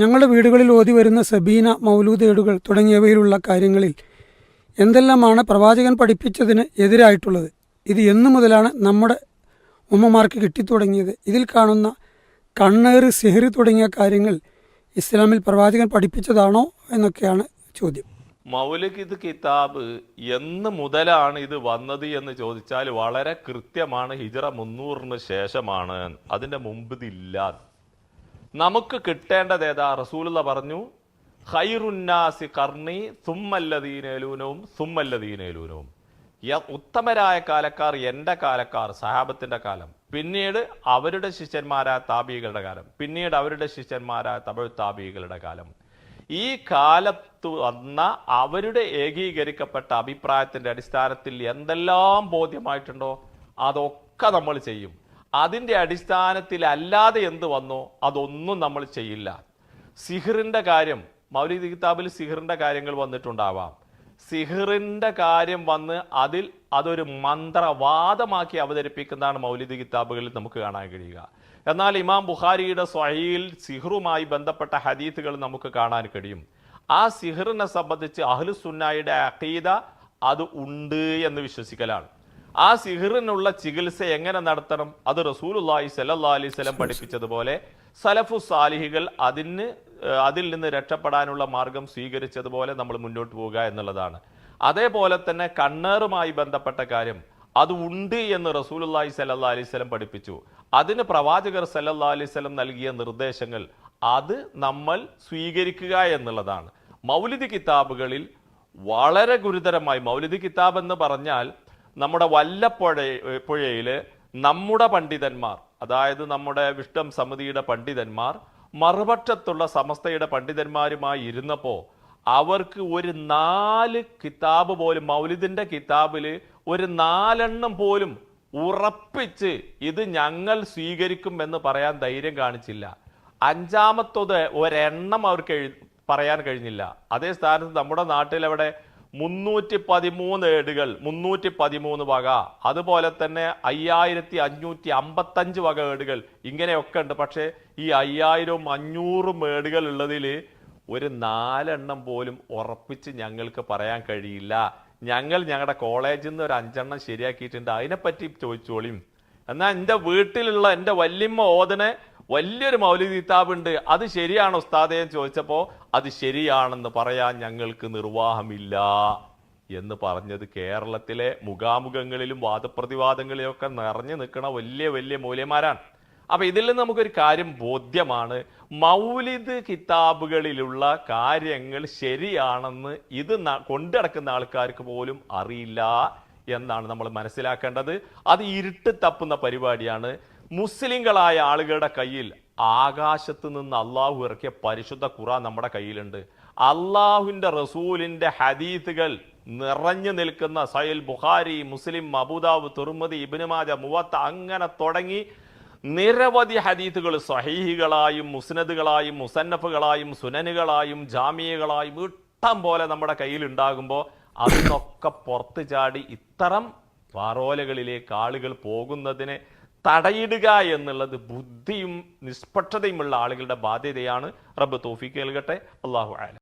ഞങ്ങളുടെ വീടുകളിൽ ഓതി വരുന്ന സബീന, മൗലൂദ് ഏടുകൾ തുടങ്ങിയവയിലുള്ള കാര്യങ്ങളിൽ എന്തെല്ലാമാണ് പ്രവാചകൻ പഠിപ്പിച്ചതിന് എതിരായിട്ടുള്ളത്? ഇത് എന്നു മുതലാണ് നമ്മുടെ ഉമ്മമാർക്ക് കിട്ടിത്തുടങ്ങിയത്? ഇതിൽ കാണുന്ന കണ്ണേറ്, സിഹ്റ് തുടങ്ങിയ കാര്യങ്ങൾ ഇസ്ലാമിൽ പ്രവാചകൻ പഠിപ്പിച്ചതാണോ എന്നൊക്കെയാണ് ചോദ്യം. മൗലിദ് കിതാബ് എന്ന് മുതലാണ് ഇത് വന്നത് എന്ന് ചോദിച്ചാൽ വളരെ കൃത്യമാണ്. ഹിജ്റ 300 ശേഷമാണ്. അതിൻ്റെ മുമ്പ് ഇതില്ല. നമുക്ക് കിട്ടേണ്ടത് ഏതാ? റസൂലുള്ള പറഞ്ഞു, ഖൈറുന്നാസി ഖർനി സുമ്മല്ലദീനലൂനവും സുമ്മല്ലദീനലൂനവും. ഉത്തമരായ കാലക്കാർ എൻ്റെ കാലക്കാർ, സഹാബത്തിൻ്റെ കാലം, പിന്നീട് അവരുടെ ശിഷ്യന്മാരായ താബികളുടെ കാലം, പിന്നീട് അവരുടെ ശിഷ്യന്മാരായ തബഉ താബികളുടെ കാലം. ഈ കാലത്ത് വന്ന അവരുടെ ഏകീകരിക്കപ്പെട്ട അഭിപ്രായത്തിൻ്റെ അടിസ്ഥാനത്തിൽ എന്തെല്ലാം ബോധ്യമായിട്ടുണ്ടോ അതൊക്കെ നമ്മൾ ചെയ്യും. അതിൻ്റെ അടിസ്ഥാനത്തിൽ അല്ലാതെ എന്ത് വന്നോ അതൊന്നും നമ്മൾ ചെയ്യില്ല. സിഹ്റിൻ്റെ കാര്യം, മൗലിദ് കിതാബിൽ സിഹ്റിൻ്റെ കാര്യങ്ങൾ വന്നിട്ടുണ്ടാവാം. സിഹ്റിൻ്റെ കാര്യം വന്ന് അതൊരു മന്ത്രവാദമാക്കി അവതരിപ്പിക്കുന്നതാണ് മൗലിദ് കിതാബുകളിൽ നമുക്ക് കാണാൻ കഴിയുക. എന്നാൽ ഇമാം ബുഖാരിയുടെ സ്വഹീഹിൽ സിഹ്റുമായി ബന്ധപ്പെട്ട ഹദീസുകൾ നമുക്ക് കാണാൻ കഴിയും. ആ സിഹ്റിനെ സംബന്ധിച്ച് അഹ്ലുസുന്നയുടെ അഖീദ അത് ഉണ്ട് എന്ന് വിശ്വസിക്കലാണ്. ആ സിഹ്റിനുള്ള ചികിത്സ എങ്ങനെ നടത്തണം? അത് റസൂലുള്ളാഹി സ്വല്ലല്ലാഹി അലൈഹി വസല്ലം പഠിപ്പിച്ചതുപോലെ സലഫു സാലിഹികൾ അതിൽ നിന്ന് രക്ഷപ്പെടാനുള്ള മാർഗം സ്വീകരിച്ചതുപോലെ നമ്മൾ മുന്നോട്ട് പോവുക എന്നുള്ളതാണ്. അതേപോലെ തന്നെ കണ്ണേറുമായി ബന്ധപ്പെട്ട കാര്യം അത് ഉണ്ട് എന്ന് റസൂലുള്ളാഹി സ്വല്ലല്ലാഹി അലൈഹി വസല്ലം പഠിപ്പിച്ചു. അതിന് പ്രവാചകർ സ്വല്ലല്ലാഹി അലൈഹി വസല്ലം നൽകിയ നിർദ്ദേശങ്ങൾ അത് നമ്മൾ സ്വീകരിക്കുക എന്നുള്ളതാണ്. മൗലിദ് കിതാബുകളിൽ വളരെ ഗുരുതരമായി, മൗലിദ് കിതാബ് എന്ന് പറഞ്ഞാൽ നമ്മുടെ വല്ലപ്പുഴയിൽ നമ്മുടെ പണ്ഡിതന്മാർ, അതായത് നമ്മുടെ വിഷ്ണു സമിതിയുടെ പണ്ഡിതന്മാർ മറുപക്ഷത്തുള്ള സമസ്തയുടെ പണ്ഡിതന്മാരുമായി ഇരുന്നപ്പോൾ അവർക്ക് ഒരു 4 കിതാബ് പോലും, മൗലിദിന്റെ കിതാബിൽ ഒരു 4 പോലും ഉറപ്പിച്ച് ഇത് ഞങ്ങൾ സ്വീകരിക്കും എന്ന് പറയാൻ ധൈര്യം കാണിച്ചില്ല. 5-മത്തത് ഒരെണ്ണം അവർക്ക് പറയാൻ കഴിഞ്ഞില്ല. അതേ സ്ഥാനത്ത് നമ്മുടെ നാട്ടിലവിടെ 313 ഏടുകൾ, 313 വക, അതുപോലെ തന്നെ 5555 വക ഏടുകൾ, ഇങ്ങനെയൊക്കെ ഉണ്ട്. പക്ഷേ ഈ 5000-500 ഏടുകൾ ഉള്ളതിൽ ഒരു 4 പോലും ഉറപ്പിച്ച് ഞങ്ങൾക്ക് പറയാൻ കഴിയില്ല. ഞങ്ങളുടെ കോളേജിൽ നിന്ന് ഒരു 5 ശരിയാക്കിയിട്ടുണ്ട്, അതിനെപ്പറ്റി ചോദിച്ചോളിയും. എന്നാൽ എൻ്റെ വീട്ടിലുള്ള എൻ്റെ വല്യമ്മ ഓതനെ വലിയൊരു മൗലിദ് കിതാബുണ്ട്, അത് ശരിയാണോ ഉസ്താദേ എന്ന് ചോദിച്ചപ്പോൾ അത് ശരിയാണെന്ന് പറയാൻ ഞങ്ങൾക്ക് നിർവാഹമില്ല എന്ന് പറഞ്ഞത് കേരളത്തിലെ മുഖാമുഖങ്ങളിലും വാദപ്രതിവാദങ്ങളിലും ഒക്കെ നിറഞ്ഞു നിൽക്കുന്ന വലിയ വലിയ മൂല്യന്മാരാണ്. അപ്പൊ ഇതിൽ നിന്ന് നമുക്കൊരു കാര്യം ബോധ്യമാണ്, മൗലിദ് കിതാബുകളിലുള്ള കാര്യങ്ങൾ ശരിയാണെന്ന് ഇത് കൊണ്ടിടക്കുന്ന ആൾക്കാർക്ക് പോലും അറിയില്ല എന്നാണ് നമ്മൾ മനസ്സിലാക്കേണ്ടത്. അത് ഇരുട്ട് തപ്പുന്ന പരിപാടിയാണ്. മുസ്ലിങ്ങളായ ആളുകളുടെ കയ്യിൽ ആകാശത്ത് നിന്ന് അള്ളാഹു ഇറക്കിയ പരിശുദ്ധ ഖുർആൻ നമ്മുടെ കയ്യിലുണ്ട്. അള്ളാഹുവിന്റെ റസൂലിന്റെ ഹദീസുകൾ നിറഞ്ഞു നിൽക്കുന്ന സഹീൽ ബുഖാരി, മുസ്ലിം, അബൂദാവൂദ്, തിർമിദി, ഇബ്നു മാജ, മുവത്ത, അങ്ങനെ തുടങ്ങി നിരവധി ഹദീസുകൾ സ്വഹീഹുകളായും മുസ്നദുകളായും മുസന്നഫുകളായും സുനനുകളായും ജാമിയകളായും ഇഷ്ടം പോലെ നമ്മുടെ കയ്യിൽ ഉണ്ടാകുമ്പോൾ അതിനൊക്കെ പുറത്തു ചാടി ഇത്തരം വാറോലകളിലേക്ക് ആളുകൾ പോകുന്നതിനെ തടയിടുക എന്നുള്ളത് ബുദ്ധിയും നിഷ്പക്ഷതയുമുള്ള ആളുകളുടെ ബാധ്യതയാണ്. റബ്ബ് തൗഫീഖ് നൽകട്ടെ. അല്ലാഹു അഅലം.